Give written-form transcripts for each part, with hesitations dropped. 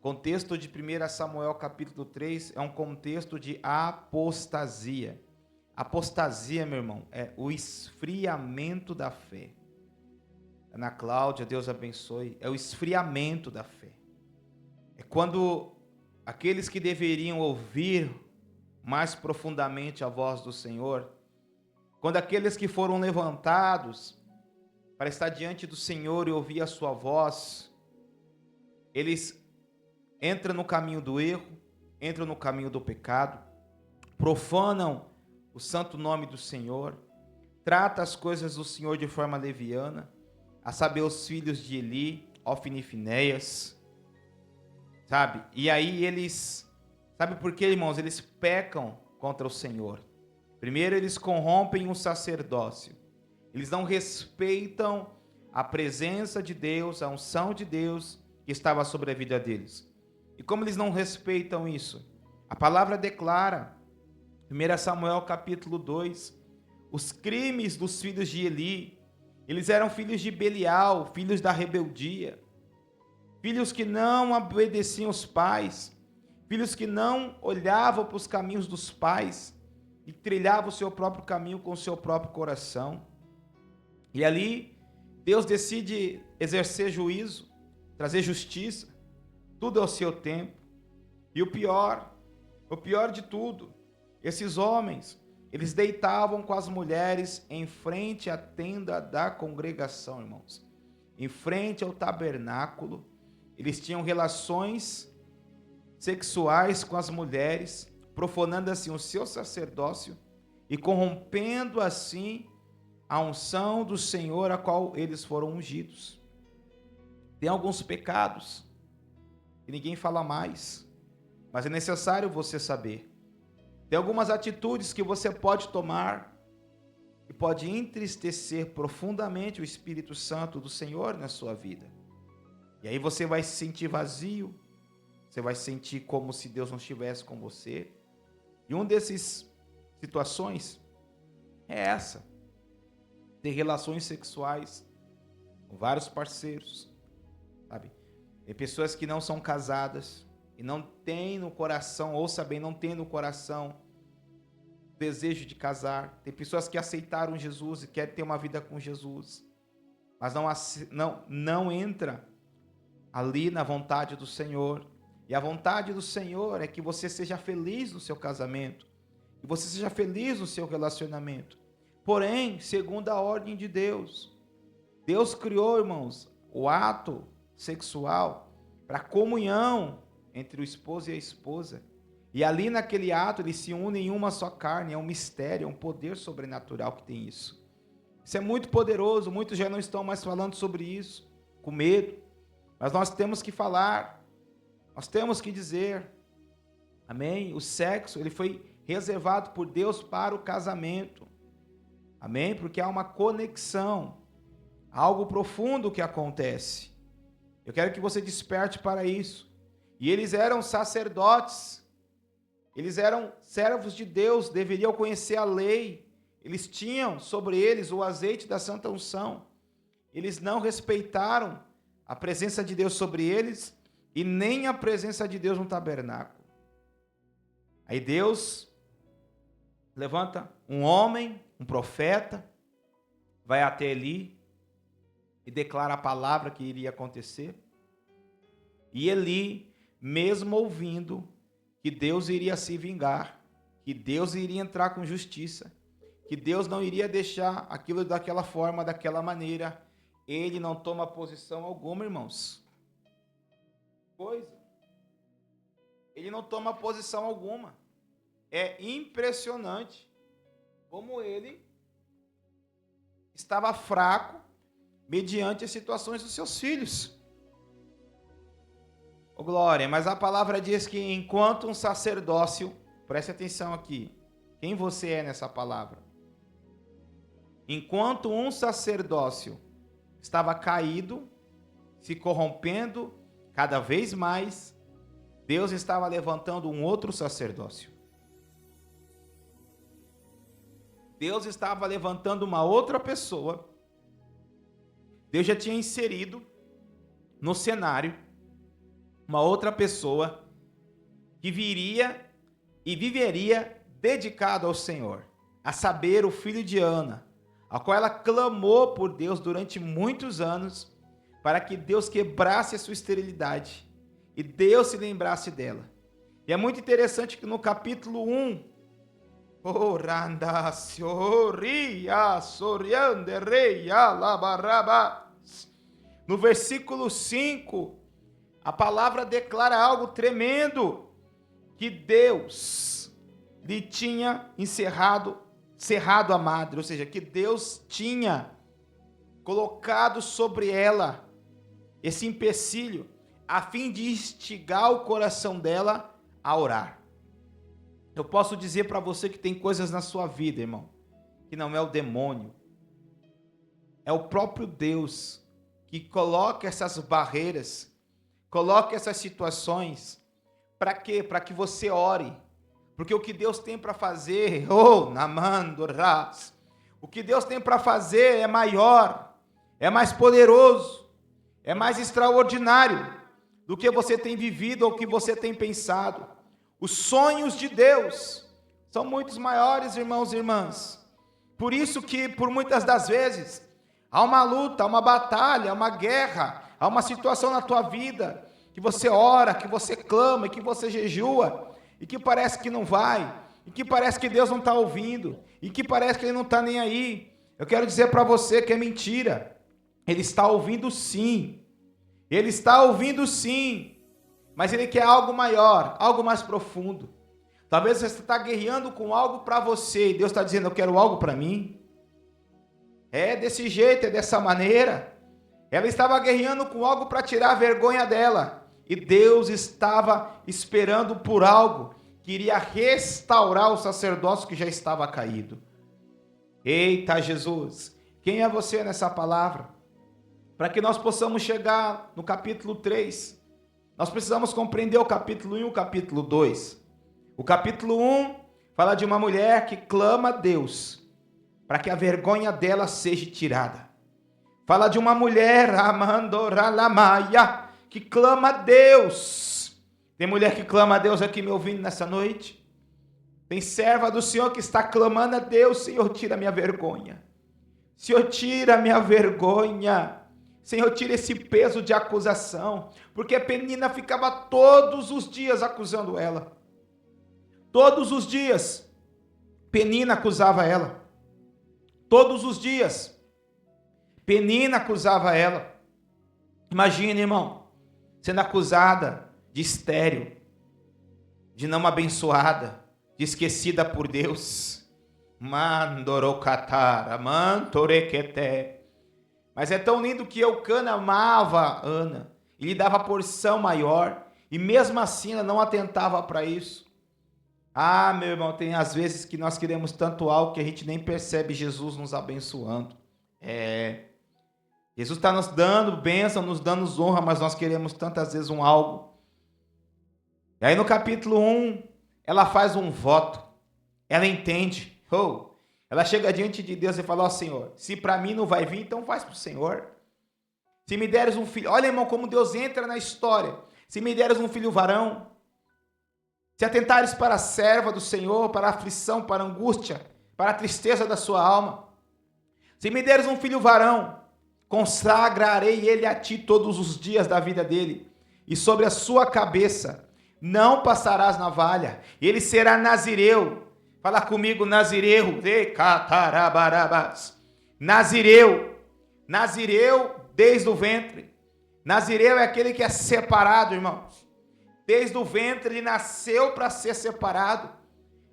contexto de 1 Samuel capítulo 3 é um contexto de apostasia. Apostasia, meu irmão, é o esfriamento da fé. Ana Cláudia, Deus abençoe, é o esfriamento da fé. É quando aqueles que deveriam ouvir mais profundamente a voz do Senhor, quando aqueles que foram levantados para estar diante do Senhor e ouvir a sua voz, eles entram no caminho do erro, entram no caminho do pecado, profanam o santo nome do Senhor, trata as coisas do Senhor de forma leviana, a saber, os filhos de Eli, Ofni e Finéias, sabe? E aí eles, sabe por quê, irmãos? Eles pecam contra o Senhor. Primeiro, eles corrompem o sacerdócio. Eles não respeitam a presença de Deus, a unção de Deus que estava sobre a vida deles. E como eles não respeitam isso? A palavra declara, 1 Samuel capítulo 2, os crimes dos filhos de Eli. Eles eram filhos de Belial, filhos da rebeldia, filhos que não obedeciam os pais, filhos que não olhavam para os caminhos dos pais e trilhavam o seu próprio caminho com o seu próprio coração. E ali, Deus decide exercer juízo, trazer justiça, tudo ao seu tempo. E o pior de tudo, esses homens, eles deitavam com as mulheres em frente à tenda da congregação, irmãos. Em frente ao tabernáculo, eles tinham relações sexuais com as mulheres, profanando assim o seu sacerdócio e corrompendo assim a unção do Senhor a qual eles foram ungidos. Tem alguns pecados que ninguém fala mais, mas é necessário você saber. Tem algumas atitudes que você pode tomar e pode entristecer profundamente o Espírito Santo do Senhor na sua vida. E aí você vai se sentir vazio, você vai se sentir como se Deus não estivesse com você. E uma dessas situações é essa: ter relações sexuais com vários parceiros, sabe? Tem pessoas que não são casadas e não têm no coração, ouça bem, não têm no coração o desejo de casar. Tem pessoas que aceitaram Jesus e querem ter uma vida com Jesus, mas não entra ali na vontade do Senhor. E a vontade do Senhor é que você seja feliz no seu casamento, que você seja feliz no seu relacionamento. Porém, segundo a ordem de Deus, Deus criou, irmãos, o ato sexual para comunhão entre o esposo e a esposa. E ali naquele ato eles se unem em uma só carne. É um mistério, é um poder sobrenatural que tem isso. Isso é muito poderoso. Muitos já não estão mais falando sobre isso, com medo. Mas nós temos que falar, nós temos que dizer, amém? O sexo, ele foi reservado por Deus para o casamento, amém? Porque há uma conexão, algo profundo que acontece. Eu quero que você desperte para isso. E eles eram sacerdotes, eles eram servos de Deus, deveriam conhecer a lei, eles tinham sobre eles o azeite da santa unção. Eles não respeitaram a presença de Deus sobre eles e nem a presença de Deus no tabernáculo. Aí Deus levanta um homem, um profeta, vai até Eli e declara a palavra que iria acontecer. E Eli, mesmo ouvindo que Deus iria se vingar, que Deus iria entrar com justiça, que Deus não iria deixar aquilo daquela forma, daquela maneira, ele não toma posição alguma, irmãos. Ele não toma posição alguma. É impressionante como ele estava fraco mediante as situações dos seus filhos. Ô glória, mas a palavra diz que enquanto um sacerdócio, preste atenção aqui, quem você é nessa palavra? Enquanto um sacerdócio estava caído, se corrompendo cada vez mais, Deus estava levantando um outro sacerdócio. Deus estava levantando uma outra pessoa. Deus já tinha inserido no cenário uma outra pessoa que viria e viveria dedicado ao Senhor, a saber, o filho de Ana, a qual ela clamou por Deus durante muitos anos, para que Deus quebrasse a sua esterilidade e Deus se lembrasse dela. E é muito interessante que no capítulo 1, no versículo 5, a palavra declara algo tremendo, que Deus lhe tinha cerrado a madre, ou seja, que Deus tinha colocado sobre ela esse empecilho, a fim de instigar o coração dela a orar. Eu posso dizer para você que tem coisas na sua vida, irmão, que não é o demônio, é o próprio Deus que coloca essas barreiras, coloca essas situações, para quê? Para que você ore, porque o que Deus tem para fazer, o que Deus tem para fazer é maior, é mais poderoso, é mais extraordinário do que você tem vivido ou que você tem pensado. Os sonhos de Deus são muito maiores, irmãos e irmãs. Por isso que, por muitas das vezes, há uma luta, há uma batalha, há uma guerra, há uma situação na tua vida, que você ora, que você clama, que você jejua, e que parece que não vai, e que parece que Deus não está ouvindo, e que parece que Ele não está nem aí. Eu quero dizer para você que é mentira. Ele está ouvindo sim. Ele está ouvindo sim. Mas Ele quer algo maior, algo mais profundo. Talvez você está guerreando com algo para você, e Deus está dizendo, eu quero algo para mim. É desse jeito, é dessa maneira. Ela estava guerreando com algo para tirar a vergonha dela. E Deus estava esperando por algo que iria restaurar o sacerdócio que já estava caído. Eita Jesus, quem é você nessa palavra? Para que nós possamos chegar no capítulo 3, nós precisamos compreender o capítulo 1 e o capítulo 2. O capítulo 1 fala de uma mulher que clama a Deus para que a vergonha dela seja tirada. Fala de uma mulher, que clama a Deus. Tem mulher que clama a Deus aqui me ouvindo nessa noite? Tem serva do Senhor que está clamando a Deus, Senhor, tira a minha vergonha. Senhor, tira a minha vergonha. Senhor, tira esse peso de acusação, porque a Penina ficava todos os dias acusando ela. Todos os dias, Penina acusava ela. Todos os dias, Penina acusava ela. Imagina, irmão, sendo acusada de estéril, de não abençoada, de esquecida por Deus. Mandorocatara, mantorequeté. Mas é tão lindo que Eucana amava Ana, e lhe dava porção maior, e mesmo assim ela não atentava para isso. Ah, meu irmão, tem às vezes que nós queremos tanto algo que a gente nem percebe Jesus nos abençoando. Jesus está nos dando bênção, nos dando honra, mas nós queremos tantas vezes um algo. E aí no capítulo 1, ela faz um voto, ela entende, ela chega diante de Deus e fala, ó Senhor, se para mim não vai vir, então faz para o Senhor. Se me deres um filho, olha irmão como Deus entra na história, se me deres um filho varão, se atentares para a serva do Senhor, para a aflição, para a angústia, para a tristeza da sua alma, se me deres um filho varão, consagrarei ele a ti todos os dias da vida dele, e sobre a sua cabeça não passarás navalha, ele será nazireu. Fala comigo, nazireu, nazireu, nazireu desde o ventre. Nazireu é aquele que é separado, irmãos. Desde o ventre ele nasceu para ser separado,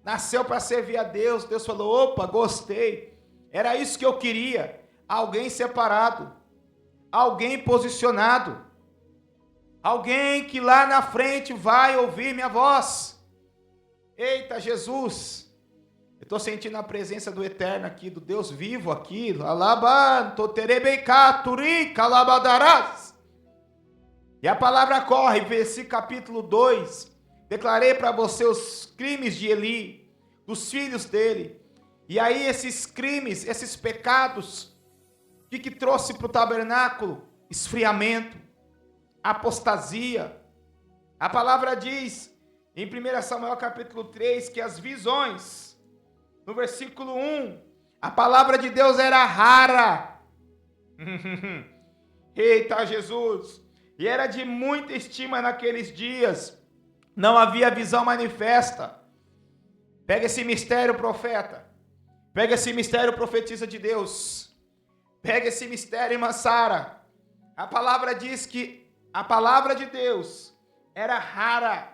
nasceu para servir a Deus. Deus falou, opa, gostei, era isso que eu queria, alguém separado, alguém posicionado, alguém que lá na frente vai ouvir minha voz. Eita Jesus, eu estou sentindo a presença do Eterno aqui, do Deus vivo aqui. E a palavra corre, versículo capítulo 2. Declarei para você os crimes de Eli, dos filhos dele. E aí esses crimes, esses pecados, o que trouxe para o tabernáculo? Esfriamento, apostasia, A palavra diz em 1 Samuel capítulo 3 que as visões, no versículo 1, a palavra de Deus era rara. Eita Jesus! E era de muita estima naqueles dias. Não havia visão manifesta. Pega esse mistério, profeta. Pega esse mistério, profetisa de Deus. Pega esse mistério, irmã Sara. A palavra diz que a palavra de Deus era rara.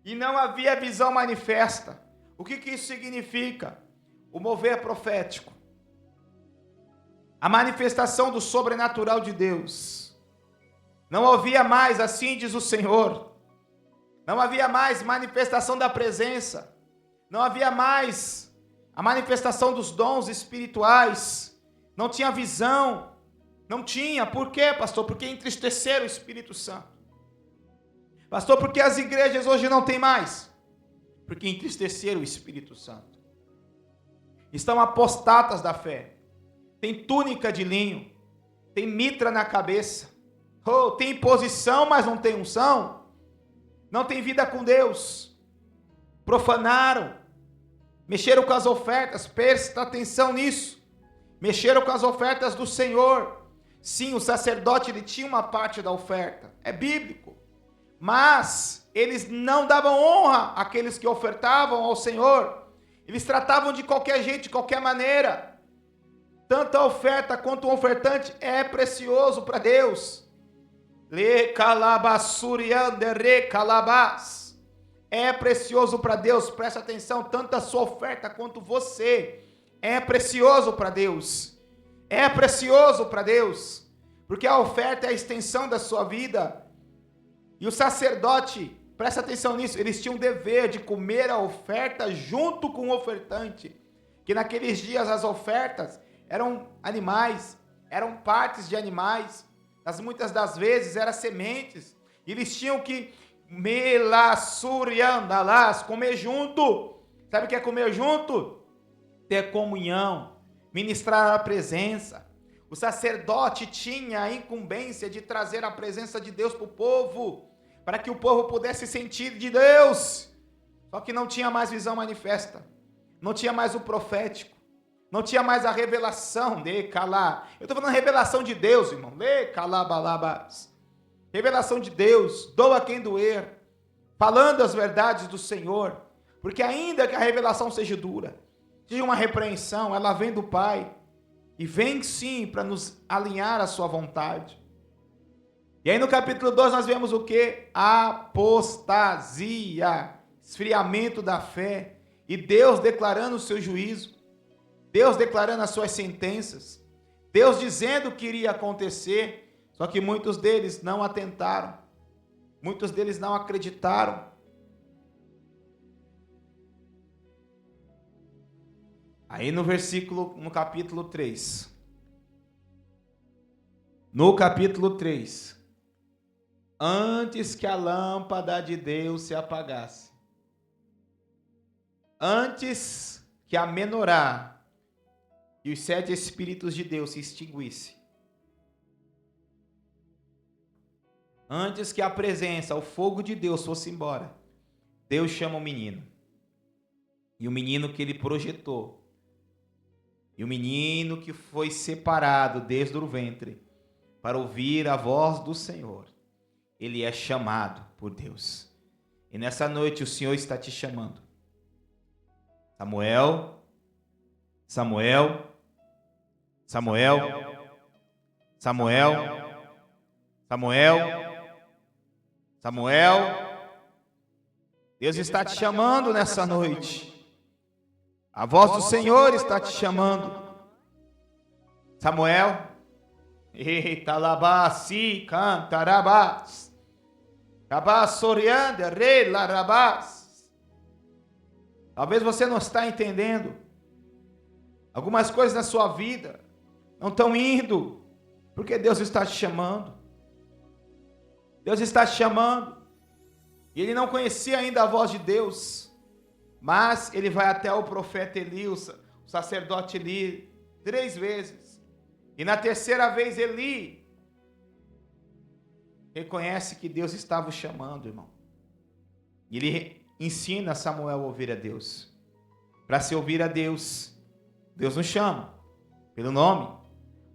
E não havia visão manifesta. O que isso significa? O mover profético. A manifestação do sobrenatural de Deus. Não havia mais, assim diz o Senhor. Não havia mais manifestação da presença. Não havia mais a manifestação dos dons espirituais. Não tinha visão. Não tinha. Por quê, pastor? Porque entristeceram o Espírito Santo. Pastor, porque as igrejas hoje não tem mais? Porque entristeceram o Espírito Santo. Estão apostatas da fé. Tem túnica de linho. Tem mitra na cabeça. Tem posição, mas não tem unção. Não tem vida com Deus. Profanaram. Mexeram com as ofertas. Presta atenção nisso. Mexeram com as ofertas do Senhor. Sim, o sacerdote ele tinha uma parte da oferta. É bíblico. Mas eles não davam honra àqueles que ofertavam ao Senhor. Eles tratavam de qualquer jeito, de qualquer maneira. Tanto a oferta quanto o ofertante é precioso para Deus. É precioso para Deus, presta atenção, tanto a sua oferta quanto você é precioso para Deus. É precioso para Deus, porque a oferta é a extensão da sua vida. E o sacerdote, presta atenção nisso, eles tinham o dever de comer a oferta junto com o ofertante. Que naqueles dias as ofertas eram animais, eram partes de animais, muitas das vezes eram sementes, e eles tinham que comer junto. Sabe o que é comer junto? Ter comunhão, ministrar a presença. O sacerdote tinha a incumbência de trazer a presença de Deus para o povo, para que o povo pudesse sentir de Deus. Só que não tinha mais visão manifesta, não tinha mais o profético, não tinha mais a revelação de calar. Eu estou falando revelação de Deus, irmão. Revelação de Deus, doa quem doer, falando as verdades do Senhor, porque ainda que a revelação seja dura, seja uma repreensão, ela vem do Pai, e vem sim para nos alinhar à sua vontade. E aí no capítulo 2 nós vemos o que? Apostasia, esfriamento da fé, e Deus declarando o seu juízo, Deus declarando as suas sentenças, Deus dizendo o que iria acontecer, só que muitos deles não atentaram, muitos deles não acreditaram. Aí no capítulo 3, antes que a lâmpada de Deus se apagasse, antes que a menorá e os 7 Espíritos de Deus se extinguissem, antes que a presença, o fogo de Deus fosse embora, Deus chama o menino. E o menino que ele projetou, e o menino que foi separado desde o ventre para ouvir a voz do Senhor, ele é chamado por Deus. E nessa noite o Senhor está te chamando. Samuel, Samuel, Samuel, Samuel, Samuel, Samuel. Deus está te chamando nessa noite. A voz do Senhor está te chamando. Samuel. Eita, labasi, cantarabás. Rabassorianda, rei, larabás. Talvez você não está entendendo. Algumas coisas na sua vida não estão indo, porque Deus está te chamando. Deus está te chamando. E ele não conhecia ainda a voz de Deus, mas ele vai até o profeta Eli, o sacerdote Eli, 3 vezes. E na terceira vez Eli reconhece que Deus estava o chamando, irmão. E ele ensina Samuel a ouvir a Deus. Para se ouvir a Deus, Deus nos chama pelo nome.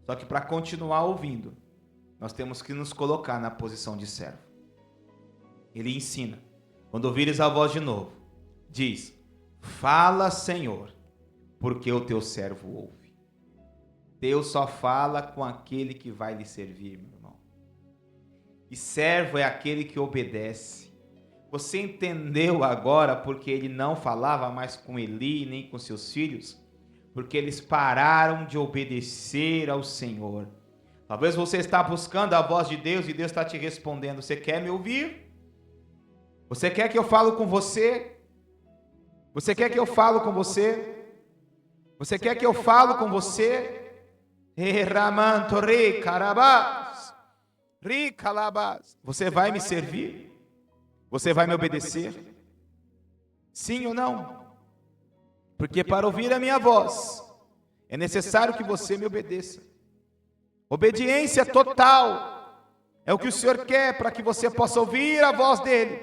Só que para continuar ouvindo, nós temos que nos colocar na posição de servo. Ele ensina. Quando ouvires a voz de novo, diz: fala, Senhor, porque o teu servo ouve. Deus só fala com aquele que vai lhe servir, meu irmão. E servo é aquele que obedece. Você entendeu agora porque ele não falava mais com Eli nem com seus filhos? Porque eles pararam de obedecer ao Senhor. Talvez você está buscando a voz de Deus e Deus está te respondendo: você quer me ouvir? Você quer que eu fale com você? Você quer que eu fale com você? Você quer que eu fale com você? Você vai me servir? Você vai me obedecer? Sim ou não? Porque para ouvir a minha voz, é necessário que você me obedeça. Obediência total é o que o Senhor quer para que você possa ouvir a voz dEle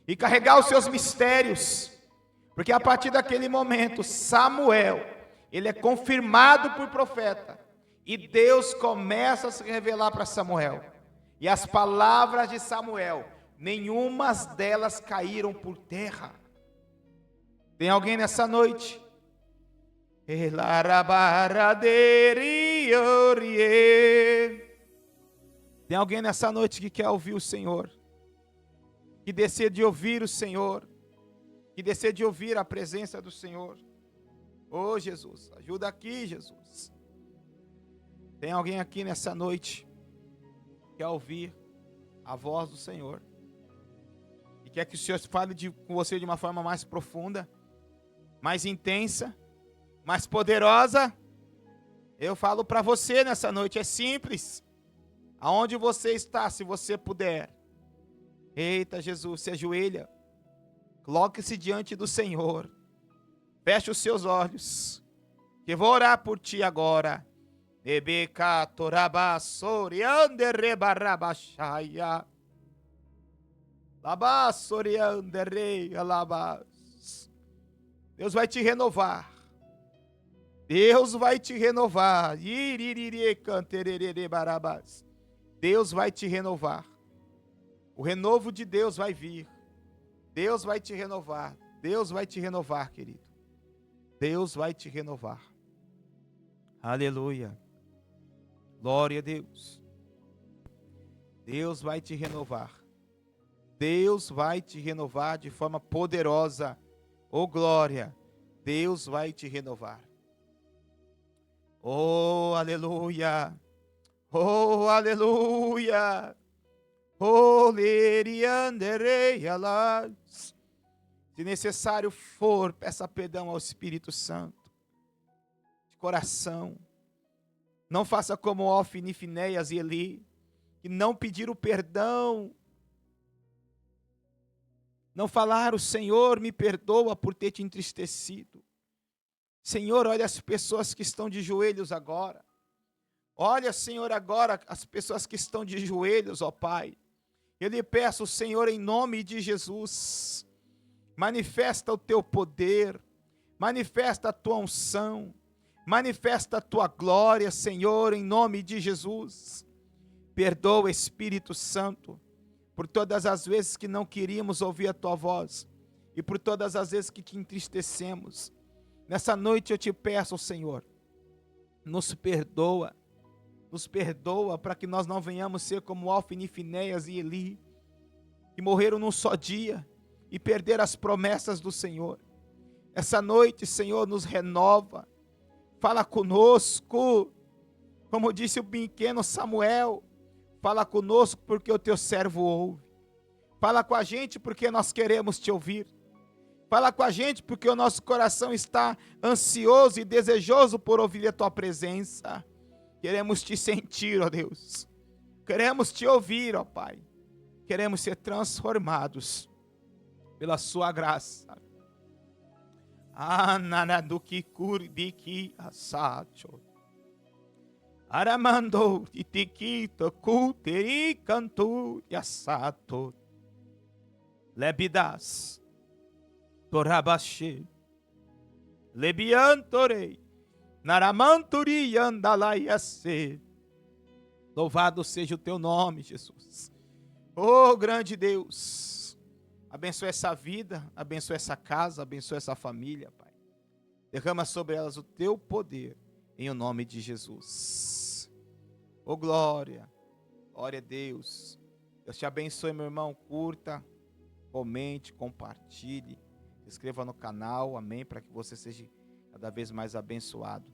e carregar os seus mistérios. Porque a partir daquele momento, Samuel, ele é confirmado por profeta. E Deus começa a se revelar para Samuel. E as palavras de Samuel, nenhuma delas caíram por terra. Tem alguém nessa noite? Tem alguém nessa noite que quer ouvir o Senhor? Que decide ouvir o Senhor? Que decide ouvir a presença do Senhor? Oh, Jesus, ajuda aqui, Jesus. Tem alguém aqui nessa noite que quer ouvir a voz do Senhor? E quer que o Senhor fale com você de uma forma mais profunda, mais intensa, mais poderosa? Eu falo para você nessa noite, é simples. Aonde você está, se você puder. Eita, Jesus, se ajoelha. Coloque-se diante do Senhor. Feche os seus olhos. Que eu vou orar por ti agora. Deus vai te renovar. Deus vai te renovar. Deus vai te renovar. O renovo de Deus vai vir. Deus vai te renovar. Deus vai te renovar, querido. Deus vai te renovar. Aleluia. Glória a Deus. Deus vai te renovar. Deus vai te renovar de forma poderosa. Oh, glória. Deus vai te renovar. Oh, aleluia. Oh, aleluia. Oh, se necessário for, peça perdão ao Espírito Santo. De coração. Não faça como Ofni, Finéias e Eli, que não pediram perdão. Não falaram: Senhor, me perdoa por ter te entristecido. Senhor, olha as pessoas que estão de joelhos agora. Olha, Senhor, agora as pessoas que estão de joelhos, ó Pai. Eu lhe peço, Senhor, em nome de Jesus, manifesta o teu poder, manifesta a tua unção, manifesta a tua glória, Senhor, em nome de Jesus. Perdoa, Espírito Santo, por todas as vezes que não queríamos ouvir a tua voz e por todas as vezes que te entristecemos. Nessa noite eu te peço, Senhor, nos perdoa para que nós não venhamos ser como Ofni, Finéias e Eli, que morreram num só dia e perderam as promessas do Senhor. Essa noite, Senhor, nos renova, fala conosco, como disse o pequeno Samuel, fala conosco porque o teu servo ouve, fala com a gente porque nós queremos te ouvir, fala com a gente porque o nosso coração está ansioso e desejoso por ouvir a tua presença. Queremos te sentir, ó Deus. Queremos te ouvir, ó Pai. Queremos ser transformados pela sua graça. Aramando itiquito kuteri cantu yasato. Lebidas. Torabashi. Lebiantorei. Naramanturi andalaiase. Louvado seja o teu nome, Jesus. Oh, grande Deus. Abençoa essa vida, abençoa essa casa, abençoa essa família, Pai. Derrama sobre elas o teu poder, em o nome de Jesus. Oh, glória. Glória a Deus. Deus te abençoe, meu irmão. Curta, comente, compartilhe. Se inscreva no canal, amém, para que você seja cada vez mais abençoado.